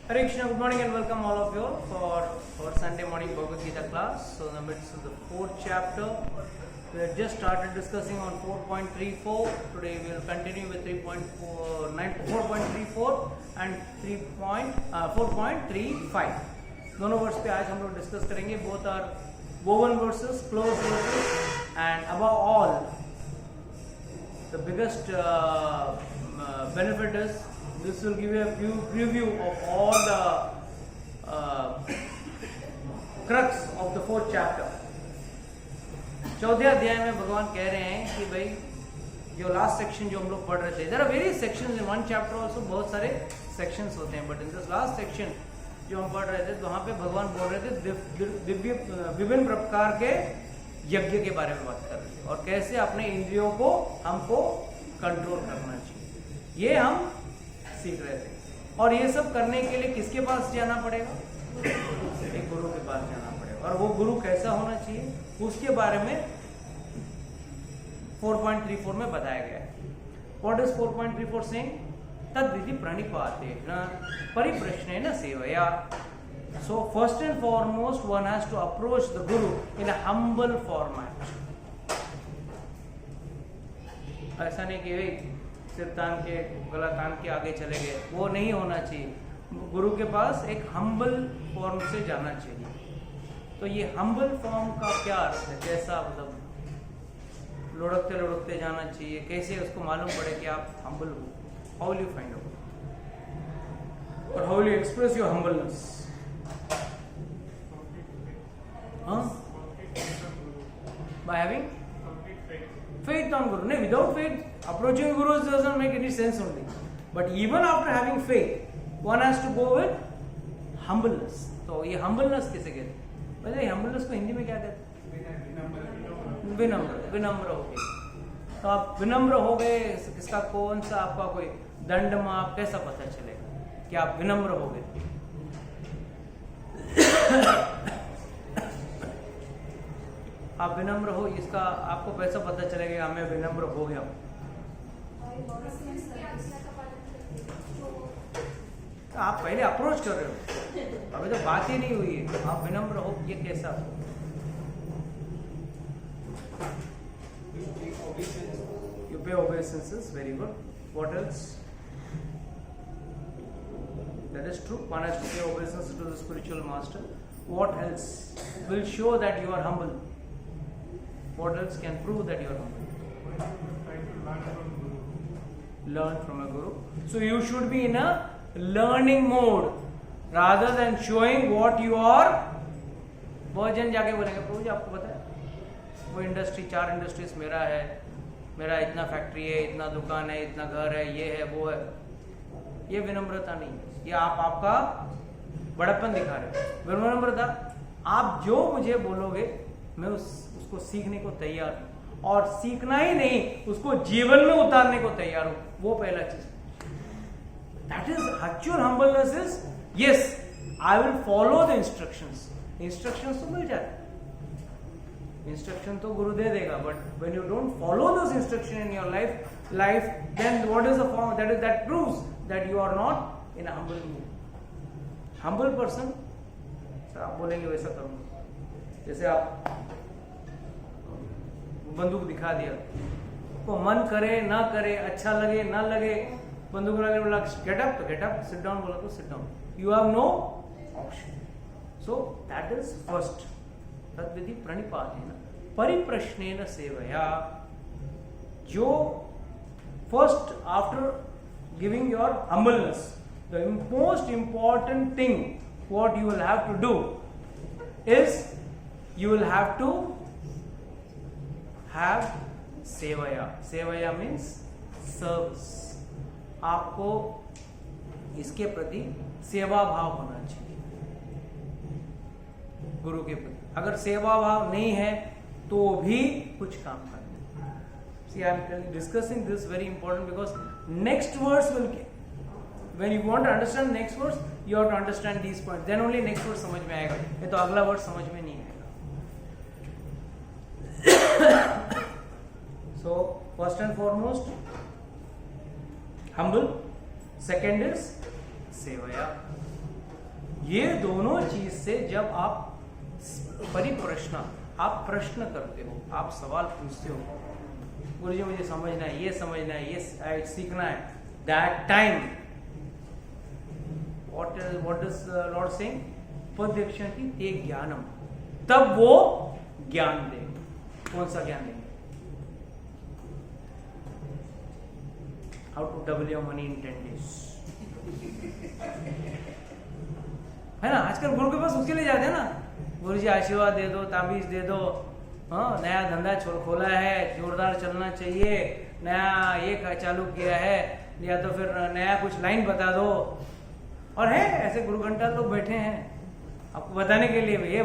Hare Krishna, good morning and welcome all of you for Sunday morning Bhagavad Gita class. So in the midst of the fourth chapter, we have just started discussing on 4.34. Today we will continue with 4.34 and 4.35. दोनों verse पे आज हम लोग discuss करेंगे. Both are woven verses, close verses, and above all, the biggest benefit is this will give you a preview of all the crux of the fourth chapter. चौथे अध्याय में भगवान कह रहे हैं कि भाई जो लास्ट सेक्शन जो हम लोग पढ़ रहे थे, there are various sections in one chapter also, बहुत सारे सेक्शंस होते हैं, but in this last section जो हम पढ़ रहे थे तो वहां पे भगवान बोल रहे थे दिव्य विभिन्न प्रकार के यज्ञ के बारे में बात कर रहे थे और कैसे अपने इंद्रियों को हमको कंट्रोल करना चाहिए, ये हम सीख रहे थे. और ये सब करने के लिए किसके पास जाना पड़ेगा? एक गुरु के पास जाना पड़ेगा. और वो गुरु कैसा होना चाहिए उसके बारे में 4.34 में बताया गया है. What is 4.34 saying? तद्विधि प्रणिपातेन परिप्रश्नेन सेवया. So first and foremost one has to approach the guru in a humble format. ऐसा नहीं कि सिर तान के गला तान के आगे चले गए, वो नहीं होना चाहिए. गुरु के पास एक हम्बल फॉर्म से जाना चाहिए. तो ये हम्बल फॉर्म का क्या अर्थ है? कैसा मतलब लुढ़कते लुढ़कते जाना चाहिए? कैसे उसको मालूम पड़े कि आप हम्बल हो? How will you find out और how will you express your humbleness? By having faith on Guru. No, without faith, approaching Guru doesn't make any sense only. But even after having faith, one has to go with humbleness. तो ये humbleness किसे कहते हैं? पता है humbleness को हिंदी में क्या कहते हैं? विनम्र हो गए. तो आप विनम्र हो गए, इसका कौन सा आपका कोई दंड माप कैसा पता चलेगा कि आप विनम्र हो गए? आप विनम्र हो, इसका आपको कैसा पता चलेगा मैं विनम्र हो गया हूं? आप पहले अप्रोच कर रहे हो, अभी तो बात ही नहीं हुई है, आप विनम्र हो, ये कैसा? You pay obeisances, very good. What else? That is true. One has to pay obeisance to the spiritual master. What else will show that you are humble? What else can prove that you are humble? Learn from a guru. So you should be in a learning mode rather than showing what you are. बहुत जन जाके बोलेंगे प्रभु जी आपको पता है वो industry, 4 industries मेरा है, मेरा इतना फैक्ट्री है, इतना दुकान है, इतना घर है, ये है वो है. ये विनम्रता नहीं है, ये आपका बड़प्पन दिखा रहे हो. विनम्रता आप जो मुझे बोलोगे मैं उसको सीखने को तैयार हूं, और सीखना ही नहीं उसको जीवन में उतारने को तैयार हूं. वो पहला चीज. That is actual humbleness is yes I will follow the instructions. Instructions तो मिल जाते, इंस्ट्रक्शन तो गुरु दे देगा, but when you don't follow those instruction in your life then what is the form that proves that you are not in a humble mood. Humble person आप बोलेंगे वैसा करूंगा. जैसे आप बंदूक दिखा दिया, तो मन करे ना करे, अच्छा लगे ना लगे, बंदूक लगे बोला गेट अप तो गेट अप, सिट डाउन बोला तो sit down. You have no option. So that is first. तद्विधि प्रणिपातेन परिप्रश्नेन सेवया. जो first after giving your humbleness, the most important thing what you will have to do is you will have to have sevaya. Sevaya means service. आपको इसके प्रति सेवा भाव होना चाहिए गुरु के प्रति. अगर सेवा भाव नहीं है तो भी कुछ काम करना. See, I am discussing this very important because next verse will, when you want to understand next verse, you have to understand these points. Then only next verse समझ में आएगा. ये तो अगला वर्ड समझ में नहीं आएगा. So first and foremost, humble. Second is sevaya. ये दोनों चीज से जब आप परिप्रश्न, आप प्रश्न करते हो, आप सवाल पूछते हो, गुरुजी मुझे समझना है, ये समझना है, ये सीखना है, that time what is Lord saying, उपदेक्षति ते ज्ञानम, तब वो ज्ञान देंगे। कौन सा ज्ञान देंगे? How to double your money in 10 days, है ना। आजकल गुरु के पास उसके लिए जाते हैं ना, गुरु जी आशीर्वाद दे दो, ताबीज दे दो, हाँ नया धंधा खोला है, जोरदार चलना चाहिए, नया ये चालू किया है, या तो फिर नया कुछ लाइन बता दो। और है ऐसे गुरु घंटा लोग बैठे हैं आपको बताने के लिए, ये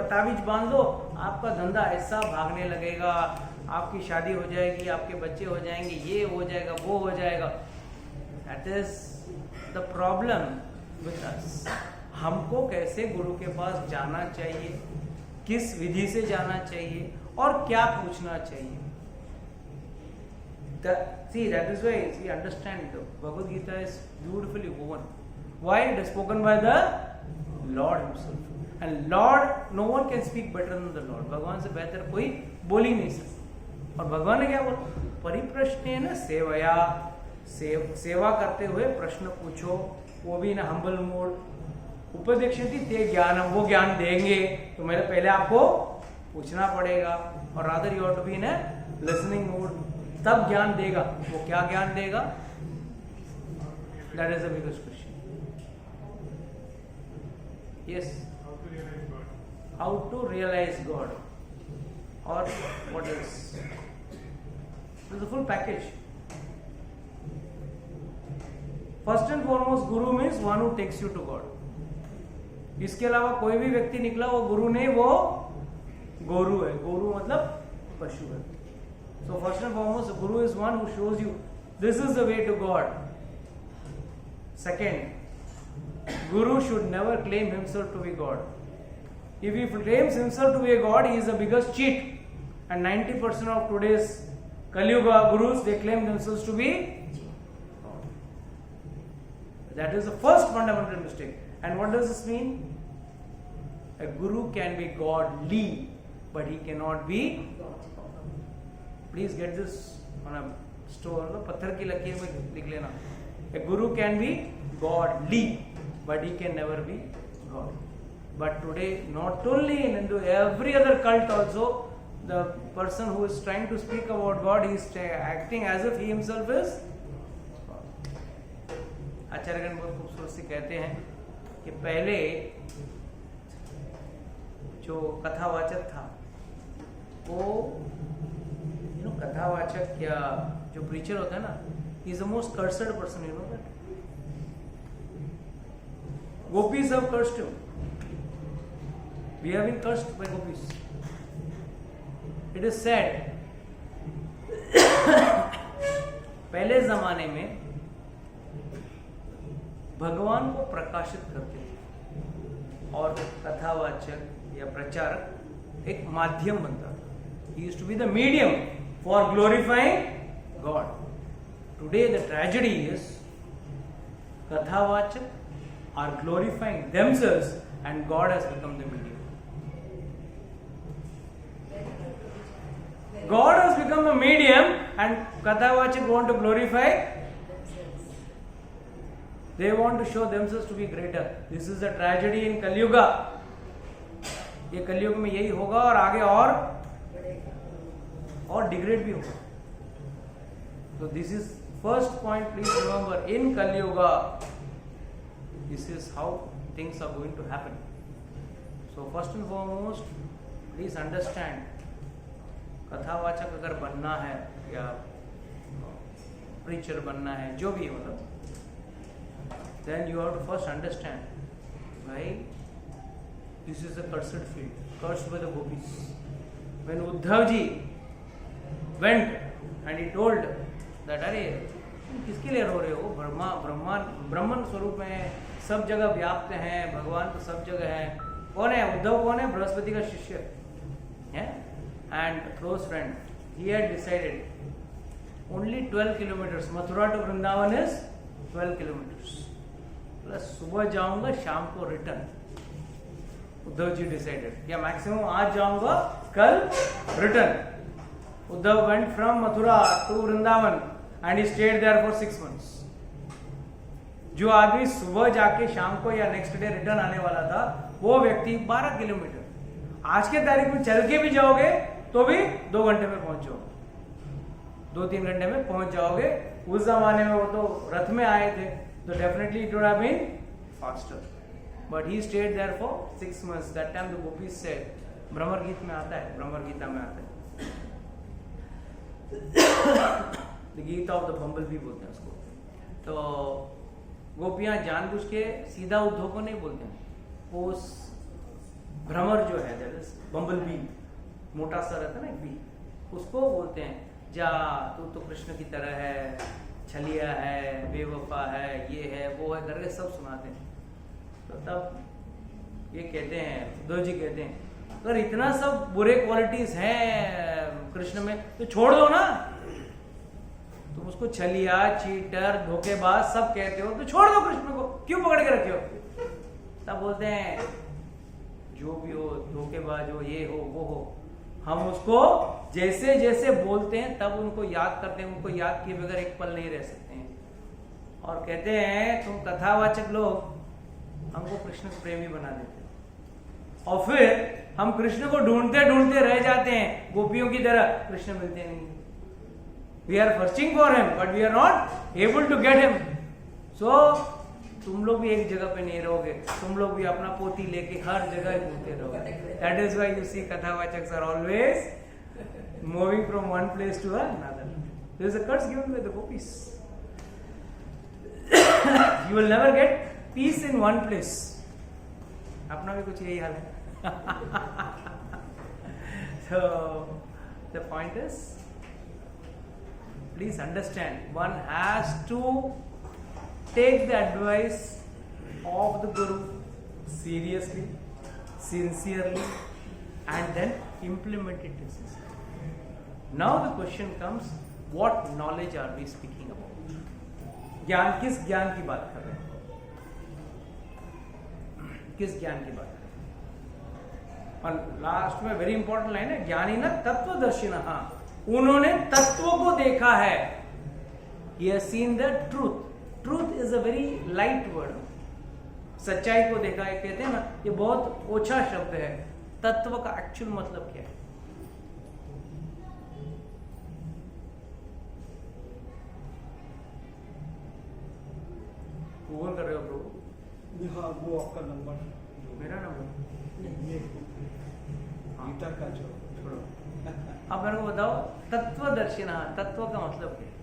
ताबीज बांध दो, आपका धंधा ऐसा भागने लगेगा, आपकी शादी हो जाएगी, आपके बच्चे हो जाएंगे, ये हो जाएगा, वो हो जाएगा। That is the problem with us. हमको कैसे गुरु के पास जाना चाहिए, किस विधि से जाना चाहिए और क्या पूछना चाहिए। See, that is why we understand the Bhagavad Gita is beautifully woven. Why? It is spoken by the Lord himself. And Lord, no one can speak better than the Lord. भगवान से बेहतर कोई बोल ही नहीं सकता। और भगवान ने क्या बोला? परिप्रश्नेन सेवया, सेवा करते हुए प्रश्न पूछो, वो भी ना हम्बल मोड। उपदेक्षति ते ज्ञानम, वो ज्ञान देंगे, तो मेरे पहले आपको पूछना पड़ेगा, और rather you have to be in listening mode, तब ज्ञान देगा। वो क्या ज्ञान देगा? That is the biggest question. Yes, how to realise God, और what is the full package. First and foremost, guru means one who takes you to God. इसके अलावा कोई भी व्यक्ति निकला वो गुरु नहीं, वो गोरु है। गोरु मतलब पशु है। So first and foremost, the Guru is one who shows you this is the way to God. Second, Guru should never claim himself to be God. If he claims himself to be a God, he is the biggest cheat. And 90% of today's Kali Yuga Gurus, they claim themselves to be God. That is the first fundamental mistake. And what does this mean? A Guru can be godly, but he cannot be God. Please get this on a stone, पत्थर की लकीर में लिख लेना। A guru can be godly, but he can never be God. But today, not only in Hindu, every other cult also, the person who is trying to speak about God, he is acting as if he himself is God. आचार्यगण बहुत खूबसूरत से कहते हैं कि पहले जो कथावाचक था, वो कथावाचक या जो प्रीचर होता है ना, is the most cursed person, you know that. Gopis have cursed him. We have been cursed by gopis. It is sad. पहले जमाने में भगवान को प्रकाशित करते थे, और कथावाचक या प्रचारक एक माध्यम बनता था। He used to be the medium for glorifying God. Today the tragedy is Kathavachak are glorifying themselves and God has become the medium. God has become the medium and Kathavachak want to glorify. They want to show themselves to be greater. This is the tragedy in Kali Yuga. ये कलयुग में यही होगा, और आगे और degrade भी होगा। So this is first point, please remember, in Kali Yuga, this is how things are going to happen. So first and foremost, please understand, कथावाचक अगर बनना है या preacher बनना है, जो भी मतलब, then you have to first understand, भाई, this is a cursed field, cursed by the gopis. When Uddhav ji went and he told that, अरे किसके लिए रो रहे हो? ब्रह्मन स्वरूप में सब जगह व्याप्त हैं, भगवान तो सब जगह है। कौन है उद्धव? कौन है? बृहस्पति का शिष्य है and close friend. He had decided only 12 kilometres, Mathura to Vrindavan is 12 kilometres, plus सुबह जाऊंगा, शाम को रिटर्न। उद्धव जी डिसाइडेड या मैक्सिमम आज जाऊंगा, कल return. Uddhav went from Mathura to Vrindavan and he stayed there for 6 months. जो आदमी सुबह जाके शाम को या नेक्स्ट डे रिटर्न आने वाला था, वो व्यक्ति 12 किलोमीटर आज के तारीख में चल के भी जाओगे तो भी 2 घंटे में पहुंच जाओगे, 2-3 घंटे में पहुंच जाओगे. उस जमाने में वो तो रथ में आए थे, तो definitely it would have been faster. But he stayed there for 6 months. That time the gopis said, Bhramar Geet में आता है, भ्रमर गीता में आता है, द गीत ऑफ द बम्बल बी बोलते हैं उसको. तो गोपियां जानबूझ के सीधा उद्धव को नहीं बोलते हैं, वो भ्रमर जो है दैट इज बम्बल बी, मोटा सा रहता है ना बी, उसको बोलते हैं, जा तू तो कृष्ण की तरह है, छलिया है, बेवफा है, ये है वो है करके सब सुनाते हैं. तो तब ये कहते हैं, उद्धव जी कहते हैं, अगर इतना सब बुरे क्वालिटीज हैं कृष्ण में तो छोड़ दो ना. तुम उसको छलिया, चीटर, धोखेबाज सब कहते हो, तो छोड़ दो कृष्ण को, क्यों पकड़ के रखे हो. तब बोलते हैं जो भी हो, धोखेबाज हो, ये हो वो हो, हम उसको जैसे जैसे बोलते हैं तब उनको याद करते हैं, उनको याद किए बगैर एक पल नहीं रह सकते हैं. और कहते हैं तुम कथावाचक लोग हमको कृष्ण प्रेमी बना देते हैं, और फिर हम कृष्ण को ढूंढते ढूंढते रह जाते हैं गोपियों की तरह, कृष्ण मिलते नहीं. We are searching for him but we are not able to get him. So तुम लोग भी एक जगह पे नहीं रहोगे, तुम लोग भी अपना पोती लेके हर जगह घूमते रहोगे. That is why you see kathavachak are always moving from one place to another. There is a curse given by the gopis. You will never get peace in one place. अपना भी कुछ यही हाल है. So the point is, please understand, one has to take the advice of the Guru seriously, sincerely, and then implement it sincerely. Now the question comes, what knowledge are we speaking about? ज्ञान, किस ज्ञान की बात कर रहे हैं, किस ज्ञान की बात. और लास्ट में वेरी इंपॉर्टेंट लाइन है, ज्ञानी न तत्वदर्शिना, उन्होंने तत्व को देखा है. He has seen the truth. Truth is a very light word. सच्चाई को देखा है कहते हैं ना, ये बहुत ओछा शब्द है. तत्व का एक्चुअल मतलब क्या है? गूगल कर रहे हो प्रभु? हाँ, वो आपका नंबर, मेरा नंबर गीता का जो छोड़ो. अब मेरे को बताओ, तत्वदर्शिना, तत्व का मतलब क्या है?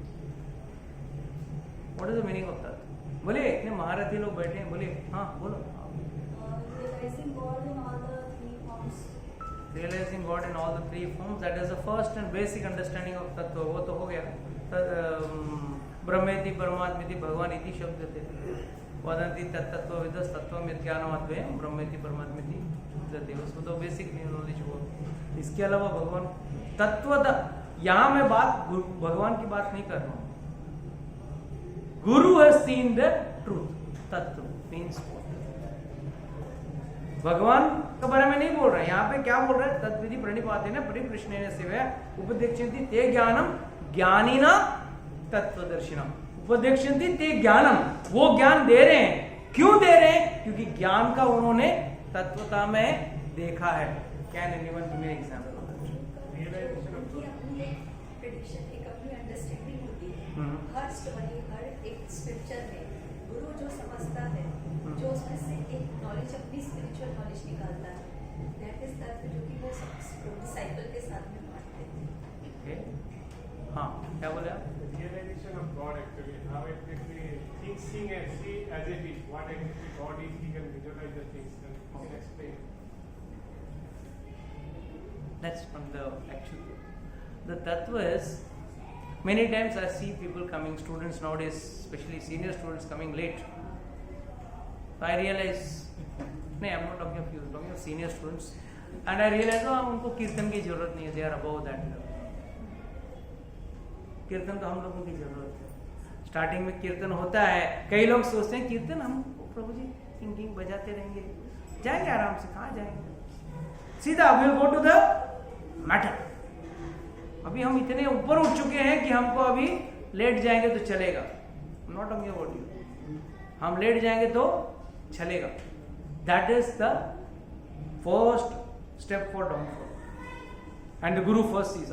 What is the meaning of तत्व? बोले, इतने महारथी लोग बैठे हैं, बोले. हाँ बोलो. Realizing God in all the 3 forms. Realizing God in all the 3 forms, that is the first and basic understanding of तत्व. वो तो हो गया. ब्रह्मेति परमात्मेति भगवान इति शब्द थे. वदन्ति तत्तत्त्वविदः तत्त्वमित्यानमद्वयम् ब्रह्मेति परमात्मेति दते. उसको तो बेसिक नॉलेज हुआ. इसके अलावा भगवान तत्वतः, यहां मैं बात भगवान की बात नहीं कर रहा हूं. गुरु हैज सीन द ट्रूथ. तत्व मीन्स भगवान के बारे में नहीं बोल रहे. यहाँ पे क्या बोल रहे हैं? तद्विधि प्रणिपातेन परिकृष्णेन सेवया उपदेक्षन्ति ते ज्ञानम ज्ञानिना तत्वदर्शिनम. उपदेक्षन्ति ते ज्ञानम, वो ज्ञान दे रहे हैं. क्यों दे रहे हैं? क्योंकि ज्ञान का उन्होंने तत्वता में देखा है. Can anyone give me an example of that? Realization of God. अपनी एक प्रेडिक्शन, एक अपनी अंडरस्टैंडिंग होती है. हर स्टोरी, हर एक स्क्रिप्चर में गुरु जो समझता है, जो उसमें से एक नॉलेज, अपनी स्पिरिचुअल नॉलेज निकालता है, दैट इज तत्व, जो कि वो डिसाइपल के साथ में बांटते हैं. हाँ, क्या बोले आप? Realization of God, actually, how exactly things seeing as it is, what exactly God is, he can visualize the things and he can explain. That's from the actual. The tattva is, many times I see people coming, students nowadays, especially senior students coming late. So I realize, no, I'm not talking of you, I'm talking of senior students, and I realize, oh, उनको कीर्तन की जरूरत नहीं है, they are above that level. कीर्तन तो हम लोगों की जरूरत है. स्टार्टिंग में कीर्तन होता है, कई लोग सोचते हैं कीर्तन हम प्रभु जी सिंगिंग बजाते रहेंगे, जाएंगे आराम से, कहाँ जाएंगे, सीधा will go to the matter. अभी हम इतने ऊपर उठ चुके हैं कि हमको अभी लेट जाएंगे तो चलेगा, नॉट टॉकिंग अबाउट यू, हम लेट जाएंगे तो चलेगा। That is the first step for downfall. And guru first sees,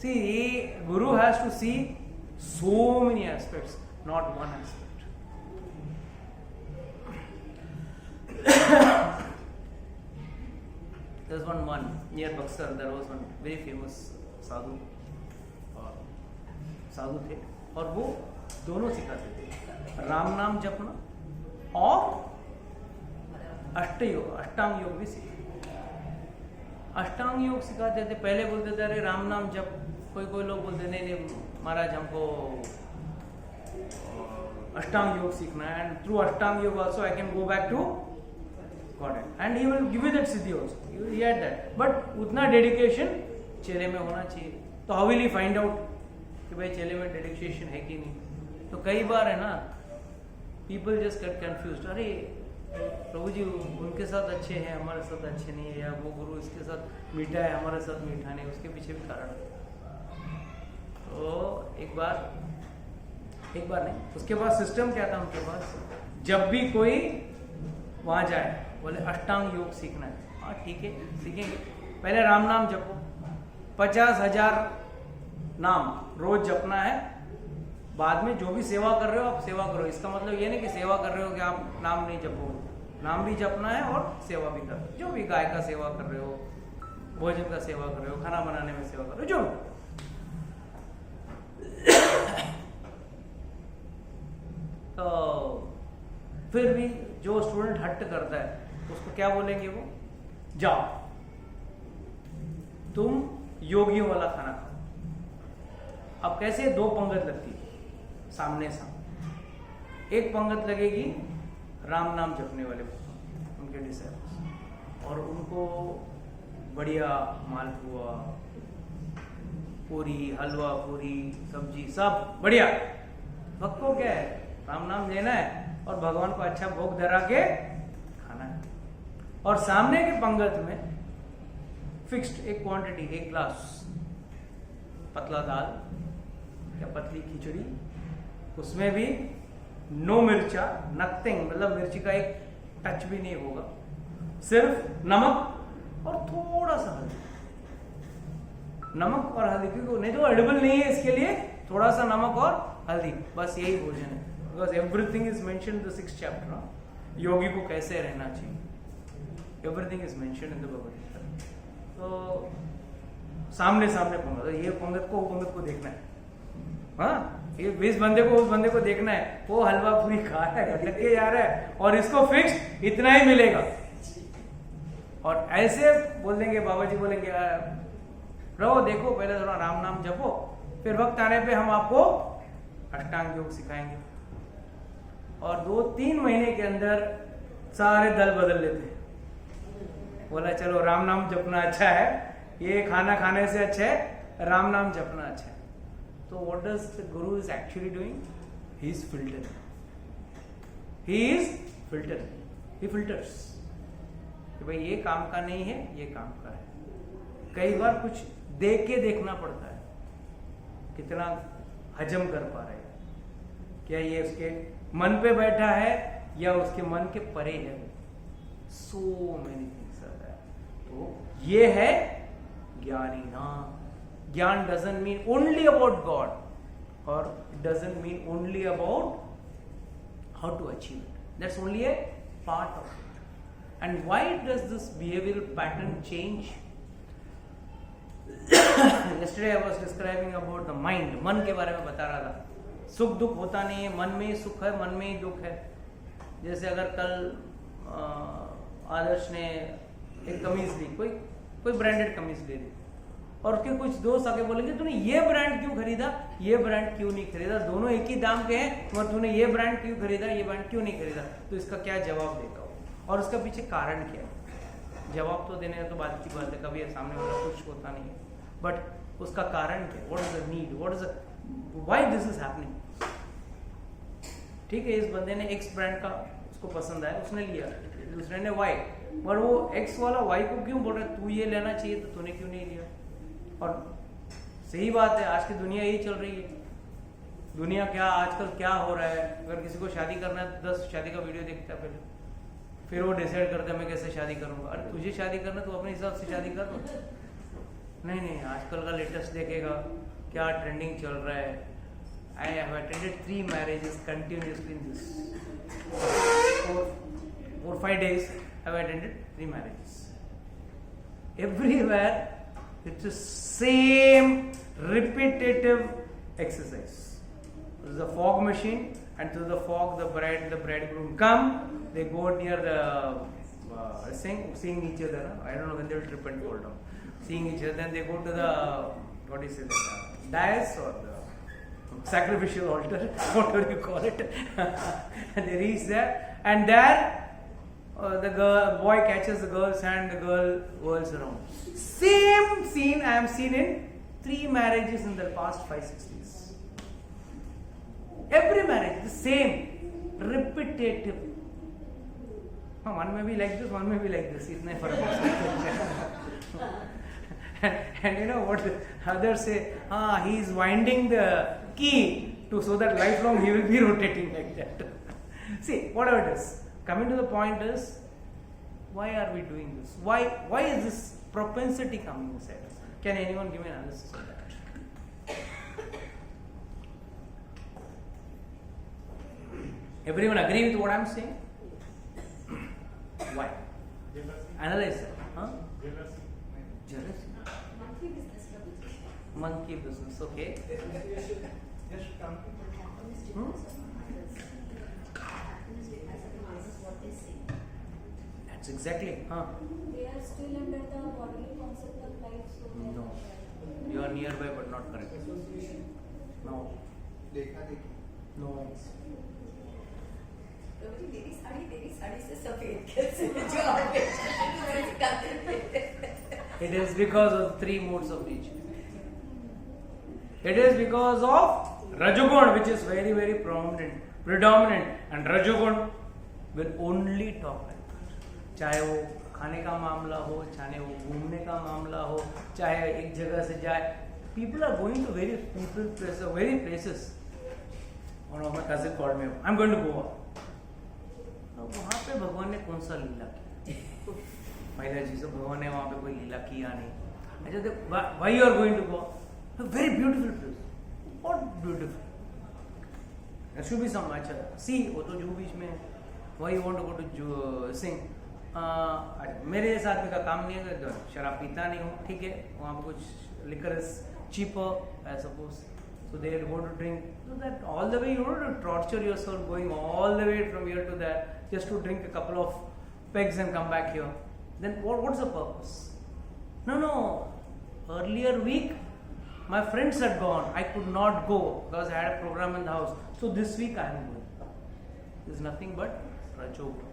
see guru has to see so many aspects, not one aspect. There's one near Buxar, there was one very famous sadhu, साधु थे, और वो दोनों सिखाते थे, राम नाम जपना और अष्टांग योग भी सिखाते। अष्टांग योग सिखाते थे। पहले बोलते थे अरे राम नाम जप, कोई लोग बोलते नहीं महाराज हमको अष्टांग योग सीखना है, and through Ashtanga yoga also I can go back to God, and he will give you that siddhi also, he had that, but उतना डेडिकेशन चेले में होना चाहिए। तो how will he find out कि भाई चेले में डेडिकेशन है कि नहीं? तो कई बार है ना, पीपल जस्ट गेट कंफ्यूज्ड, अरे प्रभु जी उनके साथ अच्छे हैं, हमारे साथ अच्छे नहीं है, या वो गुरु इसके साथ मीठा है, हमारे साथ मीठा नहीं, उसके पीछे भी कारण है। तो एक बार नहीं, उसके बाद सिस्टम क्या था उनके पास, जब भी कोई वहां जाए बोले अष्टांग योग सीखना है, हाँ ठीक है सीखेंगे, पहले राम नाम जपो, 50,000 नाम रोज जपना है, बाद में जो भी सेवा कर रहे हो आप सेवा करो। इसका मतलब ये नहीं कि सेवा कर रहे हो कि आप नाम नहीं जपोगे, नाम भी जपना है और सेवा भी करना है। जो भी गाय का सेवा कर रहे हो, भोजन का सेवा कर रहे हो, खाना बनाने में सेवा कर रहे हो, जो तो फिर भी जो स्टूडेंट हट करता है उसको क्या बोलेंगे, वो जाओ तुम योगियों वाला खाना खाओ। अब कैसे 2 पंगत लगती है सामने सामने, एक पंगत लगेगी राम नाम जपने वाले उनके डिसाइपल्स, और उनको बढ़िया मालपुआ, पूरी, हलवा पूरी, सब्जी सब बढ़िया। भक्त को क्या है, राम नाम लेना है और भगवान को अच्छा भोग धरा के खाना है। और सामने के पंगत में फिक्स्ड एक क्वांटिटी, 1 ग्लास पतला दाल या पतली खिचड़ी, उसमें भी नो मिर्चा, नथिंग, मतलब मिर्ची का एक टच भी नहीं होगा, सिर्फ नमक और थोड़ा सा हल्दी, नमक और हल्दी, क्योंकि नहीं तो एडिबल नहीं है, इसके लिए थोड़ा सा नमक और हल्दी, बस यही भोजन है। Because everything is mention in the 6th chapter, योगी को कैसे रहना चाहिए, everything is mention in the Bhagavad Gita. तो सामने पंगत, ये पंगत को वो पंगत को देखना है, हाँ ये 20 बंदे को उस बंदे को देखना है, वो हलवा पूरी खा रहा है, लग के जा रहा है, और इसको फिक्स इतना ही मिलेगा। और ऐसे बोल देंगे, बाबा जी बोलेंगे रहो देखो पहले थोड़ा राम नाम जपो, फिर वक्त आने पे हम आपको अष्टांग योग सिखाएंगे। और 2-3 महीने के अंदर सारे दल बदल लेते हैं, बोला चलो राम नाम जपना अच्छा है, ये खाना खाने से अच्छा है राम नाम जपना अच्छा है। तो what does the guru is actually doing? He is filtering. He is filtering. He filters. कि भाई ये काम का नहीं है, ये काम का है। कई बार कुछ देख के देखना पड़ता है, कितना हजम कर पा रहे हैं, क्या ये उसके मन पे बैठा है या उसके मन के परे है। So many things are there. तो ये है ज्ञानी नाम। ज्ञान doesn't mean only about God, or doesn't mean only about how to achieve it. That's only a part of it. And why does this behavioral pattern change? Yesterday I was describing about the mind. मन के बारे में बता रहा था। सुख दुख होता नहीं है, मन में ही सुख है, मन में ही दुख है। जैसे अगर कल आदर्श ने एक कमीज ली, कोई ब्रांडेड कमीज ले ली, और उसके कुछ दोस्त आके बोलेंगे तूने ये ब्रांड क्यों खरीदा, ये ब्रांड क्यों नहीं खरीदा, दोनों एक ही दाम के हैं, मगर तूने ये ब्रांड क्यों खरीदा, ये ब्रांड क्यों नहीं खरीदा। तो इसका क्या जवाब देगा वो, और उसका पीछे कारण क्या है। जवाब तो देने तो बात की बात है, कभी सामने वाला कुछ होता नहीं है, बट उसका कारण क्या, what is the need, what is the why this is happening. ठीक है, इस बंदे ने एक्स ब्रांड का उसको पसंद आया, उसने लिया, दूसरे ने वाई, पर वो एक्स वाला वाई को क्यों बोल रहा है तू ये लेना चाहिए तो तूने क्यों नहीं लिया? और सही बात है, आज की दुनिया यही चल रही है। दुनिया क्या आजकल क्या हो रहा है, अगर किसी को शादी करना है 10 शादी का वीडियो देखता है पहले, फिर वो डिसाइड करता है मैं कैसे शादी करूंगा। अरे तुझे शादी करना तो अपने हिसाब से शादी कर लो। नहीं नहीं, आजकल का लेटेस्ट देखेगा क्या ट्रेंडिंग चल रहा है। I have attended 3 marriages continuously in this 4-5 days. I have attended 3 marriages. Everywhere it's the same repetitive exercise. There's a fog machine, and through the fog the bride and the bridegroom come. They go near the seeing each other. I don't know when they will trip and fall down. Seeing each other, then they go to the what do you say that dais or the sacrificial altar, whatever you call it. And they reach there, and there the boy catches the girl's hand, the girl whirls around. Same scene I have seen in 3 marriages in the past 5-6 days. Every marriage the same, repetitive. One may be like this, one may be like this. Itna hi farak hai. And you know what others say? He is winding the key to so that lifelong he will be rotating like that. See, whatever it is. Coming to the point is, why are we doing this? Why is this propensity coming inside us? Can anyone give me an analysis of that? Everyone agree with what I am saying? Why? Jealousy. Analyze it. Huh? Jealousy. Jealousy. Monkey business का business. Monkey business. Okay. Just come. Happiness depends on others. Happiness depends on others, what they say. That's exactly. Huh? They are still under the bodily concept of life, so they No. You are nearby but not correct. No. No. प्रभु जी तेरी साड़ी से सफेद कैसे जो आप सिखाते थे? It is because of 3 modes of nature. It is because of Rajagun, which is very, very predominant, and Rajagun will only talk like that. चाहे वो खाने का मामला हो, चाहे वो घूमने का मामला हो, चाहे एक जगह से जाए. People are going to very places. One of my cousin called me. I'm going to Goa. वहाँ पे भगवान ने कौन सा लीला किया? पहला चीज भगवान ने वहाँ पे कोई लीला किया नहीं. अच्छा देख, why you are going to Goa? A very beautiful place. What beautiful? There should be some अच्छा. See, वो तो जू बीच में. Why you want to go to sing? मेरे इस आदमी का काम नहीं है, शराब पीता नहीं हूँ, ठीक है. वहाँ पे कुछ liquor is cheaper, I suppose. So they are going to drink. So that all the way you don't have to torture yourself going all the way from here to there just to drink a couple of pegs and come back here. Then what's the purpose? No. Earlier week, my friends had gone. I could not go because I had a program in the house. So this week I am going. There's nothing but Rajogun.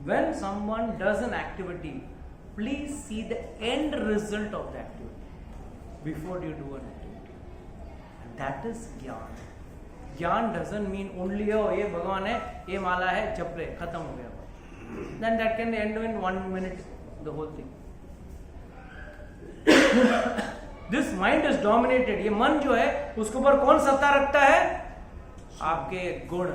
When someone does an activity, please see the end result of the activity before you do an activity. And that is Gyan. Gyan doesn't mean only, oh, ये भगवान है, ये माला है, चपले, खत्म हो गया. Then that can end in 1 minute, the whole thing. This mind is dominated. ये मन जो है, उसके ऊपर कौन सत्ता रखता है? आपके गुण.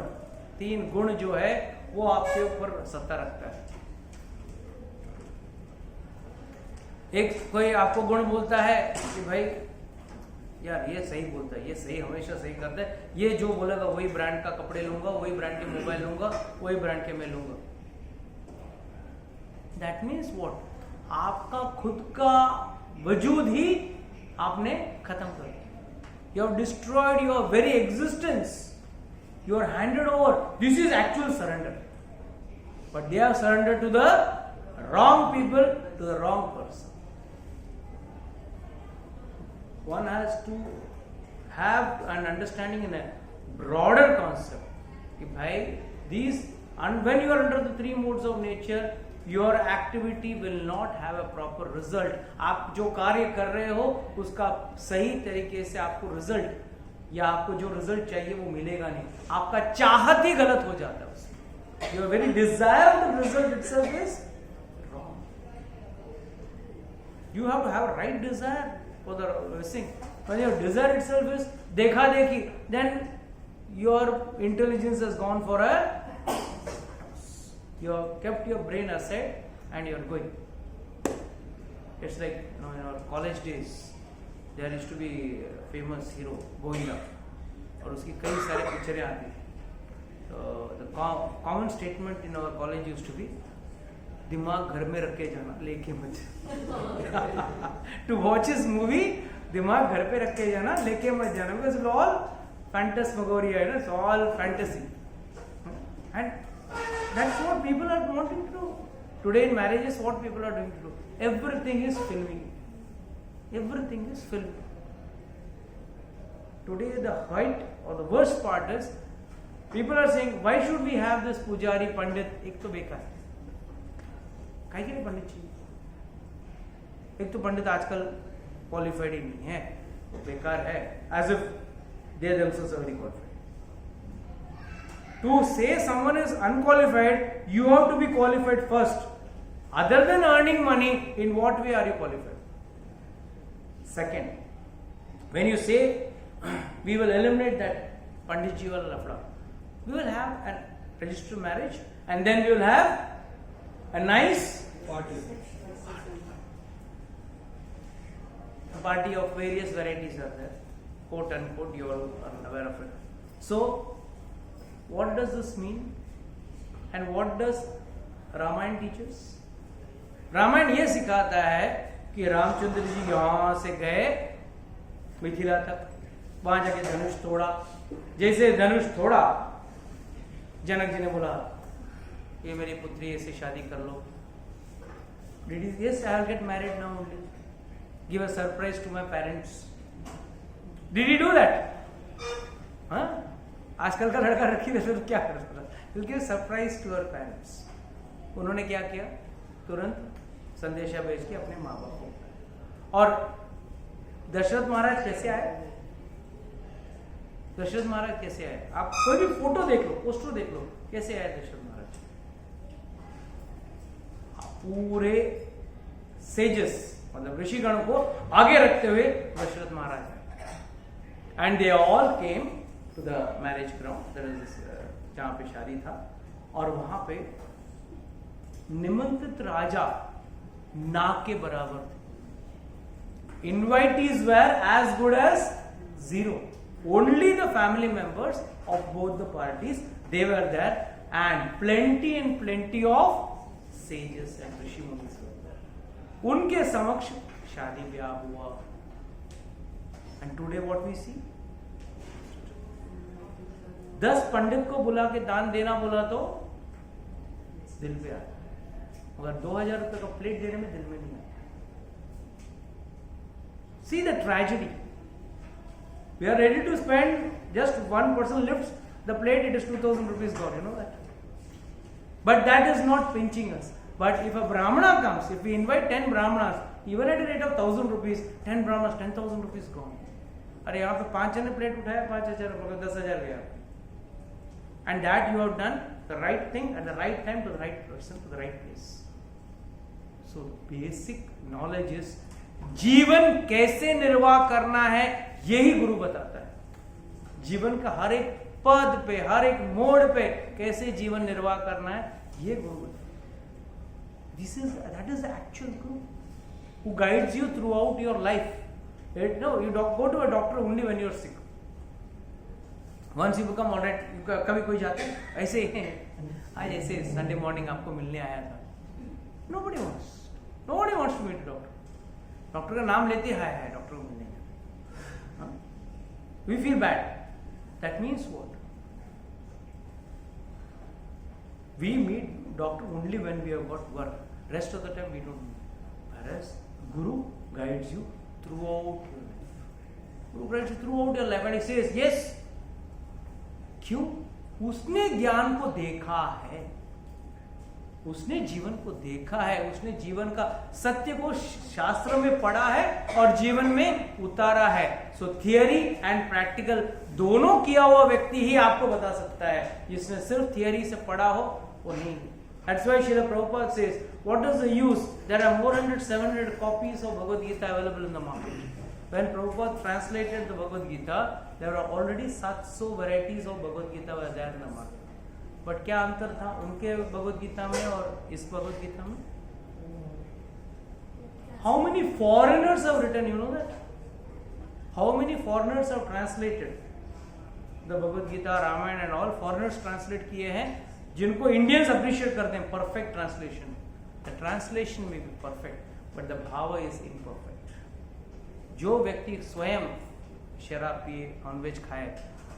3 गुण जो है, वो आपके ऊपर सत्ता रखता है. एक कोई आपको गुण बोलता है कि भाई यार ये सही बोलता है, ये सही हमेशा सही करता है, ये जो बोलेगा वही ब्रांड का कपड़े लूंगा, वही ब्रांड के मोबाइल लूंगा, वही ब्रांड के मैं लूंगा. That means what? आपका खुद का वजूद ही आपने खत्म कर दिया. You have destroyed your very existence. You are handed over. This is actual surrender. But they have surrender to the wrong people, to the wrong person. One has to have an understanding in a broader concept. कि भाई these, and when you are under the 3 modes of nature, your activity will not have a proper result. आप जो कार्य कर रहे हो उसका सही तरीके से आपको रिजल्ट या आपको जो रिजल्ट चाहिए वो मिलेगा नहीं, आपका चाहत ही गलत हो जाता है उसमें। Your very desire of the result itself is wrong. You have to have right desire for the thing. When your desire itself is देखा देखी, then your intelligence has gone for a, you have kept your brain aside and you are going. It's like, you know, in our college days there used to be a famous hero Govinda, और उसकी कई सारे पिक्चरें आती थी। तो the common statement in our college used to be, दिमाग घर में रख के जाना, लेके मत जाना। To watch his movie, दिमाग घर पे रख के जाना, लेके मत जाना, because it's all phantasmagoria, you know, it's all fantasy, and that's what people are wanting to do. Today in marriages, what people are doing to do? Everything is filming. Everything is filming. Today the height or the worst part is, people are saying, why should we have this pujari pandit? एक तो बेकार है, काहे के लिए पंडित चाहिए? एक तो पंडित आजकल क्वालिफाइड ही नहीं है, वो बेकार है, as if they themselves are very qualified. To say someone is unqualified, you have to be qualified first. Other than earning money, in what way are you qualified? Second, when you say we will eliminate that Panditji wala lafda, we will have a registered marriage and then we will have a nice party of various varieties are there, quote unquote, you all are aware of it. So what does this mean? And what does Ramayan teach us? Ramayan ये सिखाता है कि रामचंद्र जी यहां से गए मिथिला तक, वहां जाके धनुष तोड़ा, जैसे धनुष तोड़ा जनक जी ने बोला ये मेरी पुत्री, ऐसे शादी कर लो। Did he? Yes, I will get married now only. Give a surprise to my parents. Did he do that? हाँ? आजकल का लड़का रखी वैसे तो क्या करता, will give surprise to our parents. उन्होंने क्या किया, तुरंत संदेशा भेज के अपने माँ बाप को। और दशरथ महाराज कैसे आए? दशरथ महाराज कैसे आए? आप कोई भी फोटो देख लो, पोस्टर देख लो, कैसे आए दशरथ महाराज? पूरे सेजस मतलब ऋषिगण को आगे रखते हुए दशरथ महाराज आए। And they all came to the marriage ground, that is जहाँ पे शादी था, और वहां पे निमंत्रित राजा ना के बराबर थे। Invitees were as good as zero. Only the family members of both the parties, they were there, and plenty of sages and rishi munis were there. उनके समक्ष शादी ब्याह हुआ। And today what we see? 10 पंडित को बुला के दान देना बोला तो दिल पे आता, मगर 2000 रुपए का प्लेट देने में दिल में नहीं आता। See the tragedy. We are ready to spend, just one person lifts the plate, it is 2000 rupees gone, you know that. But that is not pinching us. But if a Brahmana comes, if we invite 10 Brahmanas, even at a rate of 1000 rupees, 10 Brahmanas, 10,000 rupees gone. अरे यहाँ पे 5 जने plate उठाया, 5000 मगर 10,000 गया। And that you have done the right thing at the right time to the right person to the right place. So basic knowledge is जीवन कैसे निर्वाह करना है, यही गुरु बताता है। जीवन का हर एक पद पे, हर एक मोड़ पे कैसे जीवन निर्वाह करना है, ये गुरु बताता है। That is the actual guru who guides you throughout your life. No, you go to a doctor only when you are sick. Once you become alright, कभी कोई जाते ऐसे आज ऐसे संडे मॉर्निंग आपको मिलने आया था, nobody wants to meet doctor. Doctor का नाम लेते हैं डॉक्टर को मिलने, we feel bad. That means what? We meet doctor only when we have got work. Rest of the time we don't meet. Whereas Guru guides you throughout your life. Guru guides you throughout your life and he says yes. क्यों? उसने ज्ञान को देखा है। उसने जीवन को देखा है, उसने जीवन का सत्य को शास्त्र में पढ़ा है और जीवन में उतारा है। सो थियरी एंड प्रैक्टिकल दोनों किया हुआ व्यक्ति ही आपको बता सकता है, जिसने सिर्फ थियरी से पढ़ा हो वो नहीं। That's why Srila Prabhupada says, what is the use? There are more than 700 copies of Bhagavad Gita available in the market. When Prabhupada translated the Bhagavad Gita, there were already 700 varieties of Bhagavad Gita were there in the market. But क्या अंतर था उनके भगवद गीता में और इस भगवद गीता में? How many foreigners have written, you know that? How many foreigners have translated the Bhagavad Gita, Ramayan and all? Foreigners translate किए हैं जिनको इंडियंस अप्रिशिएट करते हैं। परफेक्ट ट्रांसलेशन, द ट्रांसलेशन में be perfect but the bhav is imperfect. जो व्यक्ति स्वयं शराब पिए, नॉनवेज खाए,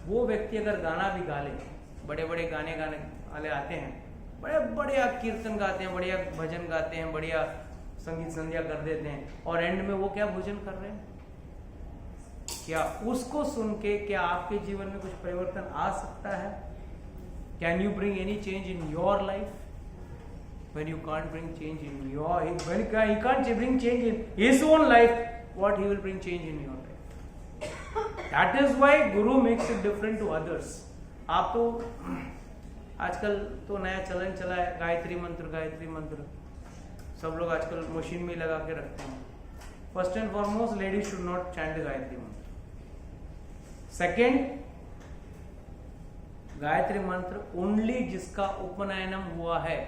वो व्यक्ति अगर गाना भी गा ले, बड़े बड़े गाने वाले आते हैं, बड़े बढ़िया कीर्तन गाते हैं, बढ़िया भजन गाते हैं, बढ़िया संगीत संध्या कर देते हैं, और एंड में वो क्या भोजन कर रहे हैं? क्या उसको सुन के क्या आपके जीवन में कुछ परिवर्तन आ सकता है? Can you bring any change in your life? when you can't bring change in your, when he can't bring change in his own life, what he will bring change in your life? That is why Guru makes it different to others. आप तो आजकल तो नया चलन चला है, गायत्री मंत्र सब लोग आजकल मशीन में लगा के रखते हैं। First and foremost, ladies should not chant the Gayatri मंत्र। सेकेंड, गायत्री मंत्र ओनली जिसका उपनयनम हुआ है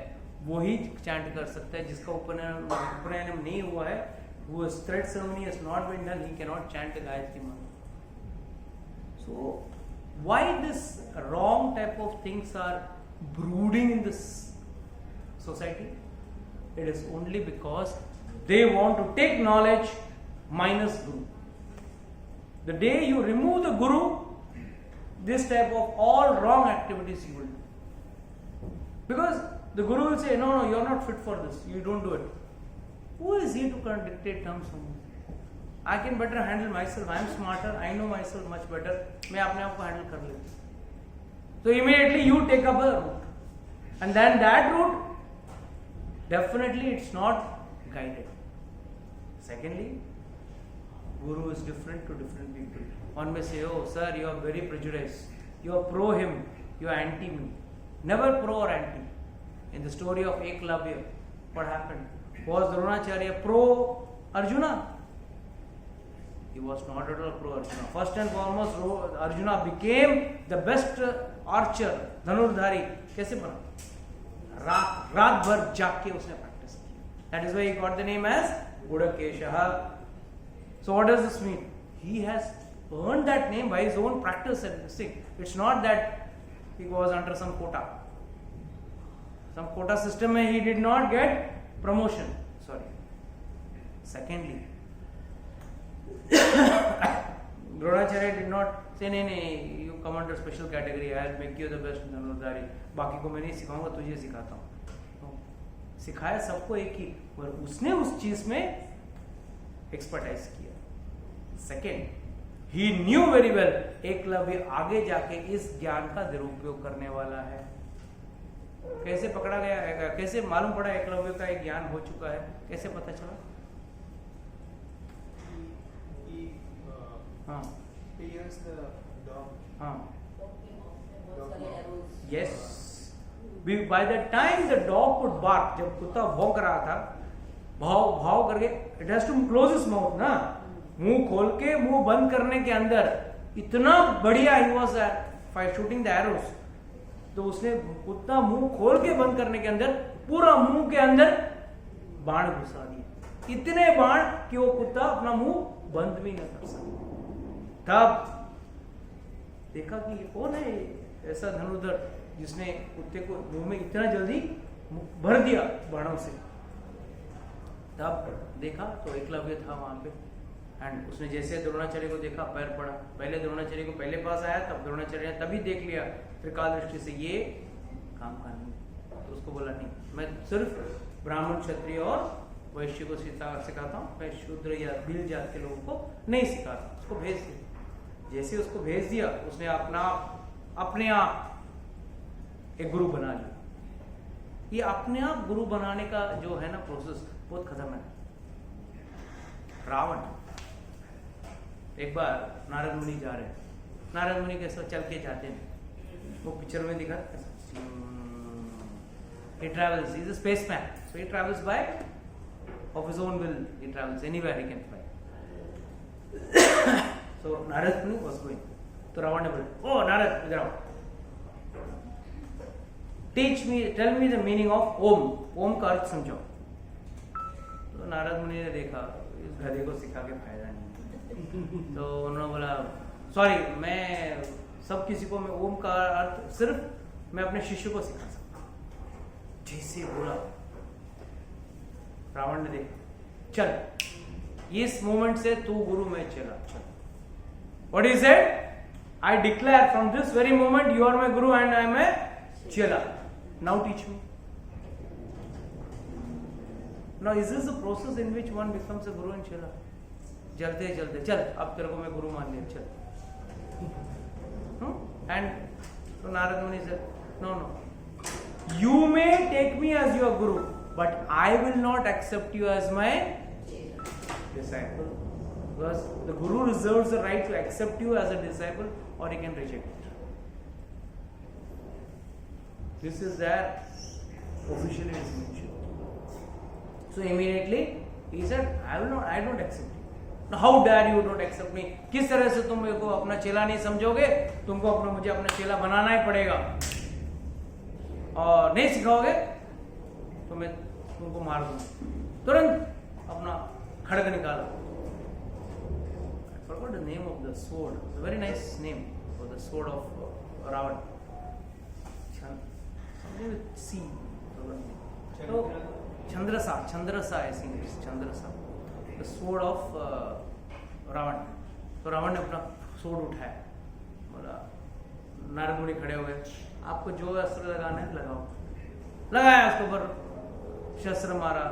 वो ही चैंट कर सकता है। जिसका उपनयनम नहीं हुआ है, वो thread ceremony has not been done, he can not chant the Gayatri mantra. So why this wrong type of things are brooding in this society? It is only because they want to take knowledge minus Guru. The day you remove the Guru, this type of all wrong activities you will do. Because the Guru will say, no, you are not fit for this, you don't do it. Who is he to dictate terms for me? I can better handle myself, I am smarter, I know myself much better, मैं अपने आप को handle कर लेता हूँ। So immediately you take up a route, and then that route definitely it's not guided. Secondly, Guru is different to different people. One may say, oh sir, you are very prejudiced, you are pro him, you are anti me. Never pro or anti. In the story of Eklavya, what happened? Was Dronacharya pro Arjuna? He was not at all pro Arjuna. First and foremost, Arjuna became the best archer, धनुर्धारी। कैसे बना? रात भर जाग के उसने practice की। That is why he got the name as Gudakeshaha. So what does this mean? He has earned that name by his own practice and this thing. It's not that he was under some quota. Some quota system में he did not get promotion. Sorry. Secondly, Dronacharya did not say, नहीं, you come under special category, I'll make you the best धनुर्धारी, बाकी को मैं नहीं सिखाऊंगा, तुझे सिखाता हूँ। सिखाया सबको एक ही, पर उसने उस चीज में एक्सपर्टाइज किया। Second, he knew very well Eklavya आगे जाके इस ज्ञान का दुरुपयोग करने वाला है। कैसे पकड़ा गया, कैसे मालूम पड़ा एकलव्य का एक ज्ञान हो चुका है, कैसे पता चला? He hears the dog. Yes. By the time the dog could bark, जब कुत्ता भौंक रहा था, भाव करके, it has to close his mouth ना, मुंह खोल के मुंह बंद करने के अंदर इतना बढ़िया he was at shooting the arrows, तो उसने कुत्ता मुंह खोल के बंद करने के अंदर पूरा मुंह के अंदर बाण घुसा दिए, इतने बाण कि वो कुत्ता अपना मुंह बंद भी न कर सका। तब देखा कि ये कौन है ऐसा धनुर्धर जिसने कुत्ते को मुंह में इतना जल्दी भर दिया बाणों से। तब देखा तो एकलव्य था वहां पे, एंड उसने जैसे द्रोणाचार्य को देखा, पैर पड़ा। पहले द्रोणाचार्य को पहले पास आया, तब द्रोणाचार्य ने तभी देख लिया त्रिकाल दृष्टि से ये काम का नहीं, तो उसको बोला नहीं, मैं सिर्फ ब्राह्मण क्षत्रिय और वैश्य को सिखाता हूँ, मैं शूद्र या भील जात के लोगों को नहीं सिखाता। उसको भेज दिया। जैसे उसको भेज दिया, उसने अपने आप एक गुरु बना लिया। ये अपने आप गुरु बनाने का जो है ना प्रोसेस बहुत खतरनाक है। रावण, एक बार नारद मुनि जा रहे हैं, नारद मुनि कैसे चल के जाते हैं, वो पिक्चर में दिखा, he travels, he is a spaceman, so he travels by of his own will, he travels anywhere he can fly. So Narad Muni was going, तो रावण ने बोला, ओ नारद इधर आओ, teach me, tell me the meaning of Om, Om का अर्थ समझाओ। तो नारद मुनि ने देखा इस गधे को सिखा के फायदा नहीं, तो उन्होंने बोला सॉरी, मैं सब किसी को मैं ओम का अर्थ सिर्फ मैं अपने शिष्य को सिखा सकता हूं। जैसे बोला रावण ने देखा, चल इस मोमेंट से तू गुरु में चला, चल। What is it? I declare from this very moment you are my guru and I am a chela, now teach me. Now is this the process in which one becomes a guru and चेला? जलते जलते चल, अब तेरे को मैं गुरु मान लिया, चल। And so Narad Muni said, no, you may take me as your guru, but I will not accept you as my disciple, because the guru reserves the right to accept you as a disciple or he can reject it. This is there officially is mentioned. So immediately he said, I don't accept you. How dare you don't accept me? किस तरह से तुम मेरे को अपना चेला नहीं समझोगे? तुमको मुझे अपना चेला बनाना ही पड़ेगा, और नहीं सिखाओगे तो मैं तुमको मार दूंगा। तुरंत अपना खड़ग निकाला। I forgot the name of the sword. It's a very nice name for the sword of Ravan. Something with C. So Chandrasa I think it's Chandrasa. The sword of Ravan. तो रावण ने अपना sword उठाया, बोला नारद मुनि खड़े हो गए, आपको जो अस्त्र लगाना है लगाओ। लगाया, उसके ऊपर शस्त्र मारा,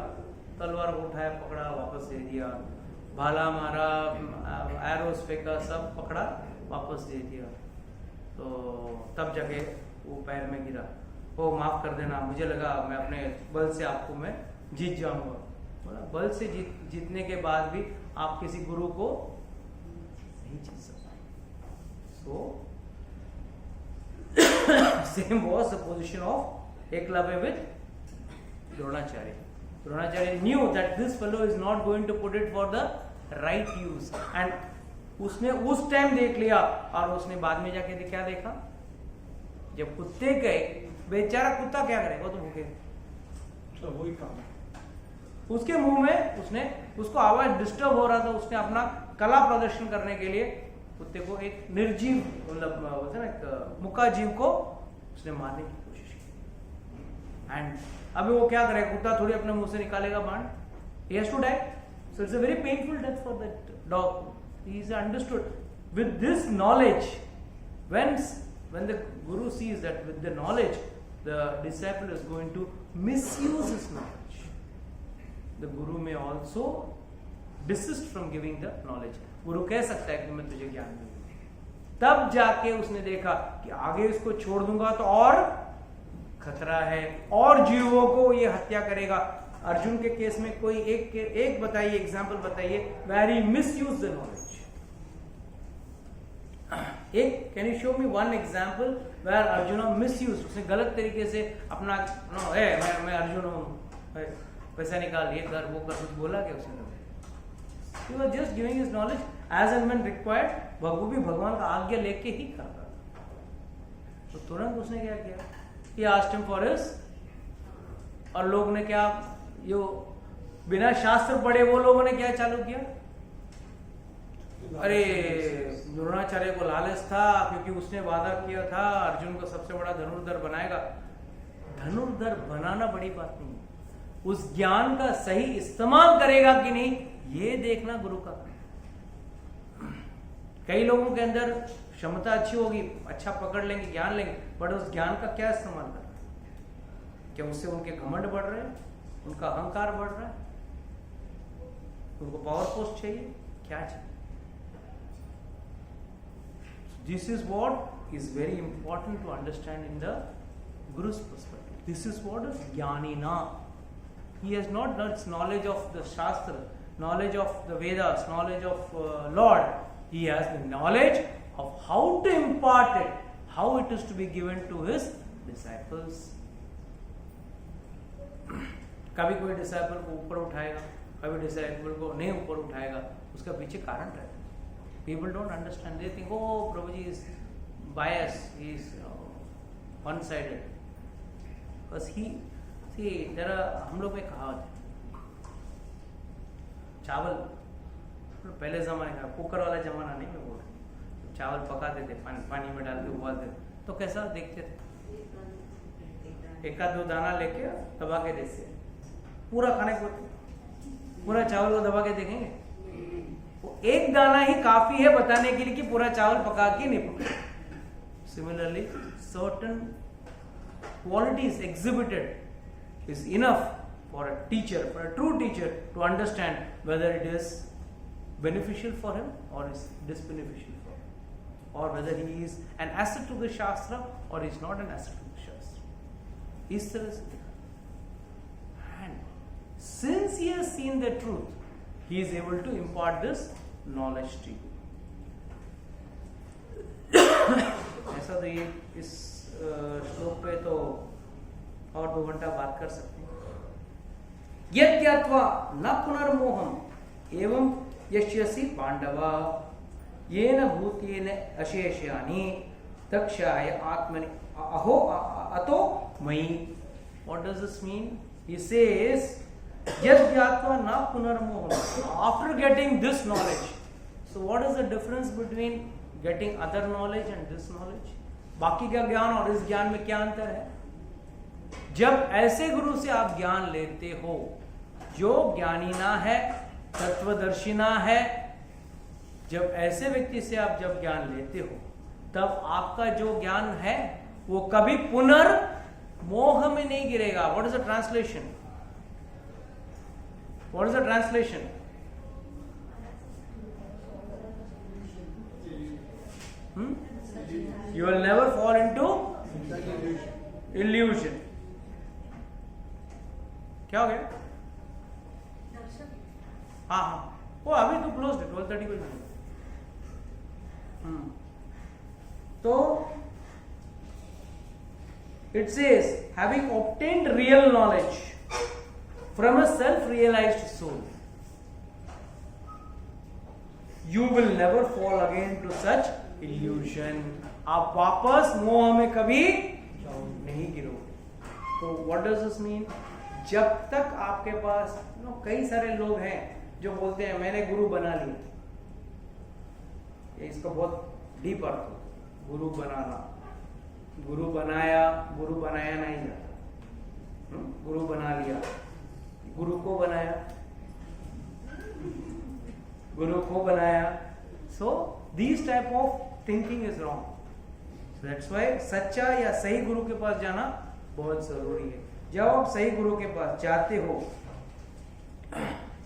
तलवार को उठाया, पकड़ा, वापस दे दिया, भाला मारा, एरोस फेंका, सब पकड़ा, वापस दे दिया। तो तब जाके वो पैर में गिरा, ओ माफ कर देना, मुझे लगा मैं अपने बल से आपको मैं जीत जाऊंगा। बोला बल से जीतने के बाद भी आप किसी गुरु को नहीं जीत सकते। So same was the position of Eklavya with Dronacharya. Dronacharya knew that this fellow is not going to put it for the right use, and उसने उस टाइम देख लिया, और उसने बाद में जाके क्या देखा, जब कुत्ते गए, बेचारा कुत्ता क्या करेगा, वो तो भूखे, तो वही काम है। उसके मुंह में उसको आवाज डिस्टर्ब हो रहा था, उसने अपना कला प्रदर्शन करने के लिए कुत्ते को एक निर्जीव, मतलब बोलते हैं ना मुका जीव को उसने मारने की कोशिश की। एंड अभी वो क्या करेगा, कुत्ता थोड़ी अपने मुंह से निकालेगा बाण, he has to die, so it's a very painful death for that dog. He is understood with this knowledge. When the guru sees that with the knowledge the disciple is going to misuse his knowledge, the guru may also desist from giving the knowledge. गुरु कह सकता है कि मैं तुझे ज्ञान दूंगा, तब जाके उसने देखा कि आगे इसको छोड़ दूंगा तो और खतरा है, और जीवों को ये हत्या करेगा। अर्जुन के केस में कोई एक बताइए, एग्जाम्पल बताइए where he misuse the knowledge. एक can you show me one example where Arjun misuse, उसने गलत तरीके से अपना मैं अर्जुन हूं, पैसा निकाल, ये कर वो कर, कुछ बोला क्या उसने? He was just giving his knowledge as and when required. वो भी भगवान का आज्ञा लेके ही करता था। तो तुरंत उसने क्या किया, He asked him for his, और लोग ने क्या, यो बिना शास्त्र पढ़े वो लोगों ने क्या चालू किया, अरे द्रोणाचार्य को लालच था क्योंकि उसने वादा किया था अर्जुन को सबसे बड़ा धनुर्धर बनाएगा। धनुर्धर बनाना बड़ी बात नहीं है, उस ज्ञान का सही इस्तेमाल करेगा कि नहीं ये देखना गुरु का। कई लोगों के अंदर क्षमता अच्छी होगी, अच्छा पकड़ लेंगे, ज्ञान लेंगे, बट उस ज्ञान का क्या इस्तेमाल कर रहे हैं? क्या उससे उनके घमंड बढ़ रहे हैं, उनका अहंकार बढ़ रहा है, उनको पावर पोस्ट चाहिए, क्या चाहिए? This is what is very important to understand in the Guru's perspective. This is what is Jnanina. He has not knowledge of the Shastra, knowledge of the Vedas, knowledge of Lord. He has the knowledge of how to impart it, how it is to be given to his disciples. कभी कोई disciple को ऊपर उठाएगा, कभी disciple को नहीं ऊपर उठाएगा, उसका पीछे कारण रहता है. People don't understand. They think, oh, Prabhuji is biased, he is one-sided. Because हम लोग में कहावत है, चावल पहले जमाने का, कुकर वाला जमाना नहीं मैं बोल रहा हूँ, चावल पकाते थे, पानी में डाल के उबालते थे, तो कैसा देखते थे, एक आध दो दाना लेके दबा के देते, पूरा खाने को पूरा चावल को दबा के देखेंगे, वो एक दाना ही काफी है बताने के लिए कि पूरा चावल पका के नहीं पका. Similarly, certain qualities exhibited is enough for a teacher, for a true teacher, to understand whether it is beneficial for him or is disbeneficial for him, or whether he is an asset to the Shastra or is not an asset to the Shastra. इस तरह से, and since he has seen the truth, he is able to impart this knowledge to you. ऐसा तो ये इस श्लोक पे तो और 2 घंटा बात कर सकते हैं. यज्ञात्वा न पुनर्मोहम एवं यश्यसि पांडव येन भूतेन अशेष्यानि तक्षाय आत्मनि अहो अतो मयि. What does this mean? He says यज्ञात्वा न पुनर्मोहम. After getting this knowledge, so what is the difference between getting other knowledge and this knowledge? बाकी का ज्ञान और इस ज्ञान में क्या अंतर है? जब ऐसे गुरु से आप ज्ञान लेते हो जो ज्ञानीना है, तत्वदर्शिना है, जब ऐसे व्यक्ति से आप जब ज्ञान लेते हो, तब आपका जो ज्ञान है वो कभी पुनर्मोह में नहीं गिरेगा. What is the translation? What is the translation? You will never fall into illusion. क्या हो गया? हाँ, वो अभी तो क्लोज है, 12:30 को. तो it says, having obtained real knowledge from a self-realized soul, you will never fall again to such illusion. आप वापस मोह में कभी नहीं गिरोगे. तो व्हाट डज दिस मीन? जब तक आपके पास कई सारे लोग हैं जो बोलते हैं मैंने गुरु बना लिया, इसका बहुत डीप अर्थ है. गुरु बनाना, गुरु बनाया नहीं जाता. गुरु बना लिया, गुरु को बनाया. So these type of thinking is wrong. So that's why सच्चा या सही गुरु के पास जाना बहुत जरूरी है. जब आप सही गुरु के पास जाते हो,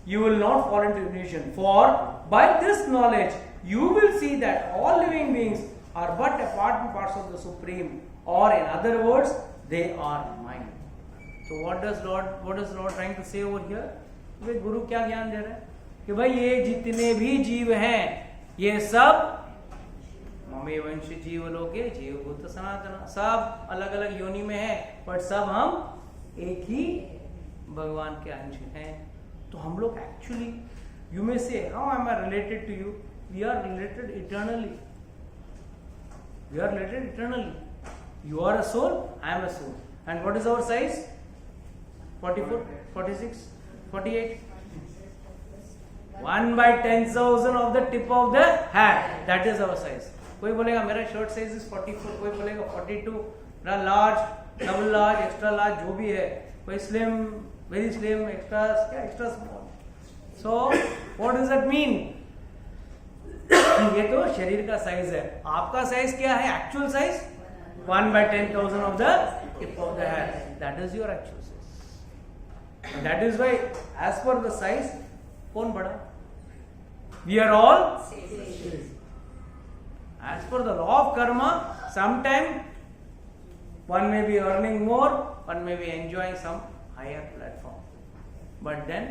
you will not fall into illusion, for by this knowledge you will see that all living beings are but a part and parcel of the Supreme, or in other words, they are mine. So what is Lord trying to say over here? वे गुरु क्या ज्ञान दे रहे हैं कि भाई ये जितने भी जीव हैं ये सब ममे वंश जीव लोके जीवभूत सनातन, सब अलग अलग योनि में है, पर सब हम एक ही भगवान के अंश हैं. तो हम लोग actually, you may say how am I related to you? We are related eternally. You are a soul, I am a soul. And what is our size? 44, 46, 48. 1/10,000 of the tip of the hat. That is our size. कोई बोलेगा मेरा shirt size is 44, कोई बोलेगा 42, मेरा large, double large, extra large, जो भी है. कोई slim, very slim, extra small. So what does that mean? ये तो शरीर का साइज है. आपका साइज क्या है? Actual size 1/10,000 of the tip of the hat. That is your actual size. And that is why, as per the size, कौन बड़ा? We are all same. As per the law of karma, sometime One may be earning more, one may be enjoying some higher platform. But then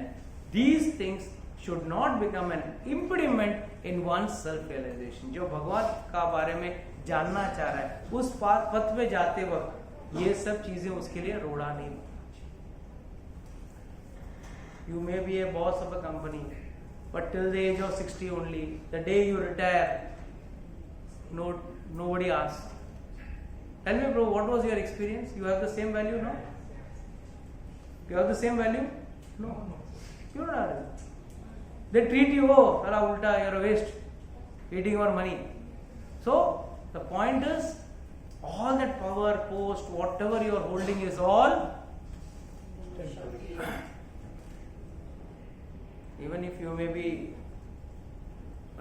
these things should not become an impediment in one's self-realization. जो भगवान का बारे में जानना चाह रहा है, उस पथ पे जाते वक्त ये सब चीजें उसके लिए रोड़ा नहीं. You may be a boss of a company, but till the age of 60 only, the day you retire, nobody asks. Tell me, bro, what was your experience? You have the same value now? You have the same value? No. You don't have it. They treat you, oh, sala ulta, you're a waste, eating your money. So, the point is, all that power, post, whatever you are holding is all even if you may be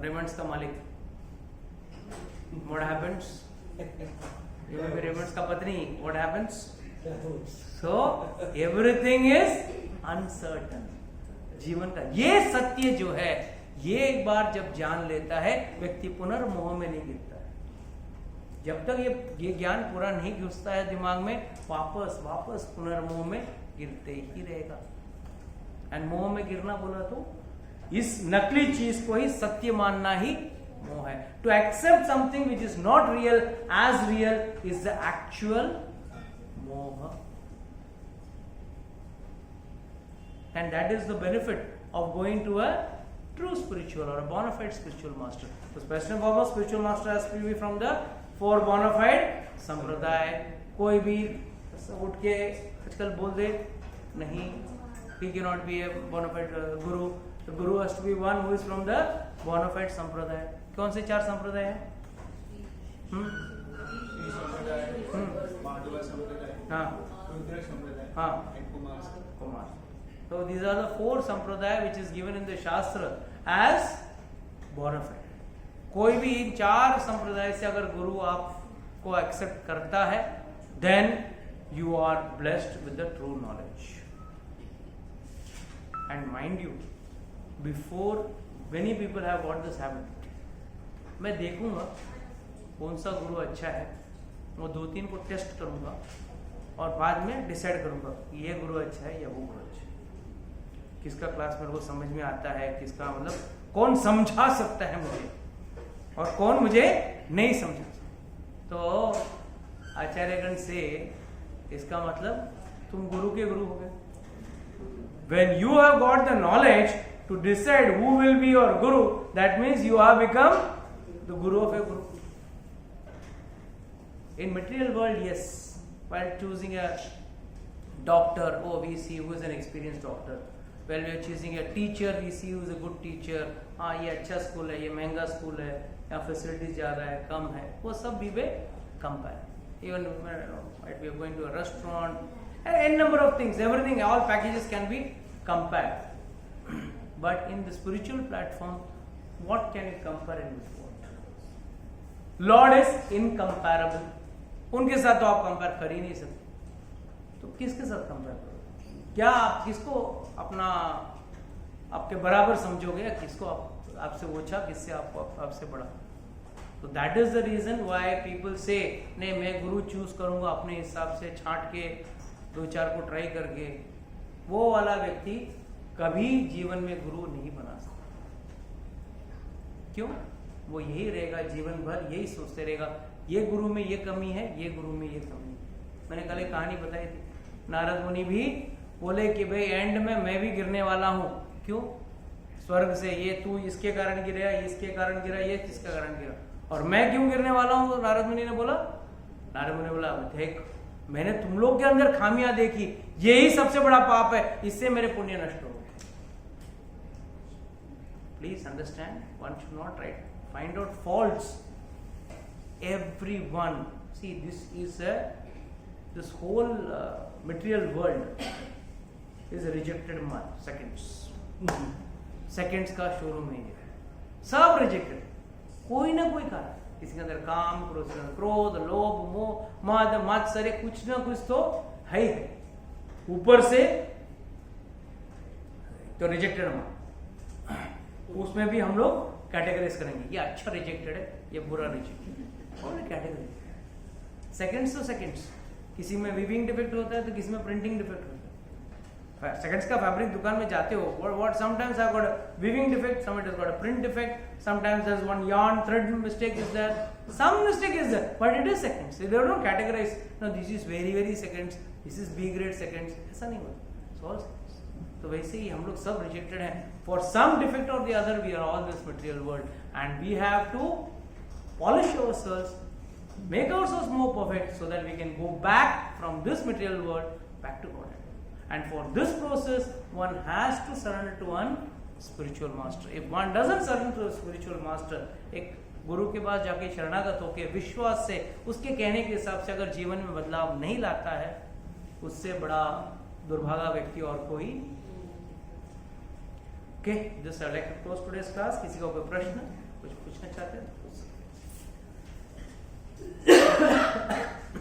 Raymond's ka malik, what happens? You may be Raymond's ka patni, what happens? So everything is uncertain. जीवन का ये सत्य जो है, ये एक बार जब जान लेता है, व्यक्ति पुनर्मोह में नहीं गिरता है. जब तक ये ज्ञान पूरा नहीं घुसता है दिमाग में, वापस पुनर्मोह में गिरते ही रहेगा. एंड मोह में गिरना बोला तो इस नकली चीज को ही सत्य मानना ही मोह है. To accept something which is not real as real is the actual मोह. And that is the benefit of going to a true spiritual और a bona fide spiritual master. तो special form of spiritual master has to be from the 4 bona fide संप्रदाय. कोई भी उठ के आजकल बोल दे नहीं, he cannot be a bona fide guru. The guru has to be one who is from the bona fide संप्रदाय. कौन से 4 संप्रदाय हैं? हाँ, Kumar. So these are the 4 संप्रदाय which is given in the शास्त्र as bona fide. कोई भी इन 4 संप्रदाय से अगर गुरु आपको एक्सेप्ट करता है, then you are blessed with the true knowledge. And mind you, before many people have got this habit, मैं देखूंगा कौन सा गुरु अच्छा है, वो 2-3 को टेस्ट करूंगा और बाद में डिसाइड करूंगा ये गुरु अच्छा है या वो गुरु अच्छा है. किसका क्लास मेरे को समझ में आता है, किसका मतलब कौन समझा सकता है मुझे और कौन मुझे नहीं समझा सकता. तो आचार्यगण से इसका मतलब तुम गुरु के गुरु हो गए. When you have got the knowledge to decide who will be your guru, that means you have become the guru of a guru. In material world, yes, while choosing a doctor, oh, we see who is an experienced doctor. While we are choosing a teacher, we see who is a good teacher. हाँ, ये अच्छा school है, ये महंगा school है, यहाँ facilities ज़्यादा है, कम है, वो सब भी वे compare. Even might be going to a restaurant, and n number of things, everything, all packages can be compared. But in the spiritual platform, what can you compare in this world? Lord is incomparable. उनके साथ तो आप compare कर ही नहीं सकते. तो किसके साथ कंपेयर करोगे? क्या आप किसको अपना आपके बराबर समझोगे या किसको आपसे ओछा, किससे आपसे बड़ा? तो that is the reason why people से नहीं मैं गुरु चूज करूंगा अपने हिसाब से छांट के 2-4 को ट्राई करके. वो वाला व्यक्ति कभी जीवन में गुरु नहीं बना सकता. क्यों? वो यही रहेगा जीवन भर, यही सोचते रहेगा ये गुरु में ये कमी है, ये गुरु में ये कमी है. मैंने कल एक कहानी बताई थी. नारद मुनि भी बोले कि भाई एंड में मैं भी गिरने वाला हूं. क्यों? स्वर्ग से ये तू इसके कारण गिरा, इसके कारण गिरा, ये किसके कारण गिरा, और मैं क्यों गिरने वाला हूं? नारद मुनि ने बोला, नारद मुनि ने बोला देख मैंने तुम लोग के अंदर खामियां देखी, यही सबसे बड़ा पाप है, इससे मेरे पुण्य नष्ट हो गए. Please understand, one should not try find out faults. Everyone, see, this whole material world is a rejected man. Seconds का शोरूम है, सब रिजेक्टेड. कोई ना कोई कारण, किसी के अंदर काम, क्रोध, लोभ, मोह, मद, मात्सर्य, कुछ ना कुछ तो है ही है. ऊपर से तो रिजेक्टेड मान, उसमें भी हम लोग कैटेगराइज करेंगे, ये अच्छा रिजेक्टेड है, ये बुरा रिजेक्टेड है, और कैटेगरी. सेकंड्स तो सेकंड्स, किसी में वीविंग डिफेक्ट होता है तो किसी में प्रिंटिंग डिफेक्ट होता है। सेकंड्स का फैब्रिक दुकान में जाते हो, what sometimes I've got a weaving defect, sometimes it's got a print defect, sometimes there's one yarn thread mistake is there, some mistake is there, but it is seconds. They don't categorize, no, this is very seconds, this is B grade seconds, ऐसा नहीं होता, it's all seconds. तो वैसे ही हम लोग सब rejected हैं, for some defect or the other we are all this material world, and we have to polish ourselves, make ourselves more perfect so that we can go back from this material world back to God. And for this process, one has to surrender to one spiritual master. If one doesn't surrender to a spiritual master, एक गुरु के पास जाके शरणागत होके विश्वास से उसके कहने के हिसाब से अगर जीवन में बदलाव नहीं लाता है, उससे बड़ा दुर्भागा व्यक्ति और कोई। Okay, this I like to close today's class. किसी का कोई प्रश्न, कुछ पूछना चाहते हैं?